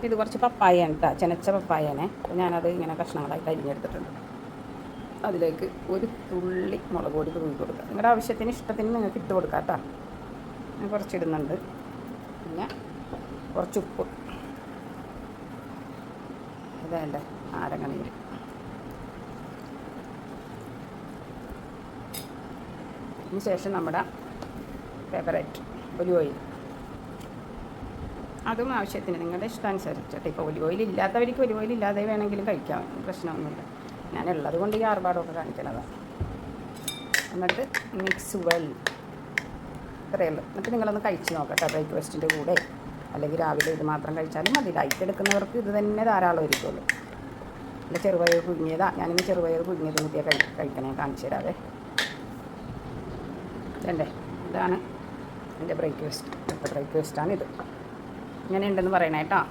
ഇത് കുറച്ച് പപ്പായയാണ് കേട്ടോ, ചെനച്ച പപ്പായനെ. ഞാനത് ഇങ്ങനെ കഷ്ണങ്ങളായിട്ട് അരിഞ്ഞെടുത്തിട്ടുണ്ട്. അതിലേക്ക് ഒരു തുള്ളി മുളക് പൊടി തൂക്കി കൊടുക്കുക. നിങ്ങളുടെ ആവശ്യത്തിന് ഇഷ്ടത്തിന് നിങ്ങൾക്ക് ഇട്ട് കൊടുക്കാം കേട്ടോ. ഞാൻ കുറച്ചിടുന്നുണ്ട്. പിന്നെ കുറച്ച് ഉപ്പ്, ഇതേണ്ട നാരങ്ങ നീര്, അതിന് ശേഷം നമ്മുടെ ഫേവറേറ്റ് ഒലിവ് ഓയിൽ, അതും ആവശ്യത്തിന് നിങ്ങളുടെ ഇഷ്ടാനുസരിച്ചിട്ട്. ഇപ്പോൾ ഒലിവ് ഓയിൽ ഇല്ലാത്തവർക്ക് ഒലിവ് ഓയിൽ ഇല്ലാതെ വേണമെങ്കിലും കഴിക്കാം, പ്രശ്നമൊന്നുമില്ല. ഞാനുള്ളത് കൊണ്ട് ഈ ആർഭാടമൊക്കെ കാണിക്കണതാണ്. എന്നിട്ട് മിക്സ് വെൽ, ഇത്രയേ ഉള്ളൂ. എന്നിട്ട് നിങ്ങളൊന്ന് കഴിച്ച് നോക്കട്ടെ ബ്രേക്ക്ഫാസ്റ്റിൻ്റെ കൂടെ, അല്ലെങ്കിൽ രാവിലെ ഇത് മാത്രം കഴിച്ചാലും മതി. ലൈറ്റ് എടുക്കുന്നവർക്ക് ഇത് തന്നെ ധാരാളം ഇരിക്കുള്ളൂ. അല്ല ചെറുപയർ പുഴുങ്ങിയതാ, ഞാനിന്ന് ചെറുപയർ പുഴുങ്ങിയത് കൂട്ടിയാൽ കഴിക്കണേ, കാണിച്ചു തരാവേ. ഇതല്ലേ, ഇതാണ് എൻ്റെ ബ്രേക്ക്ഫാസ്റ്റ്. ഇപ്പോഴത്തെ ബ്രേക്ക്ഫാസ്റ്റാണിത്. ഇങ്ങനെ ഉണ്ടെന്ന് പറയണേ കേട്ടോ.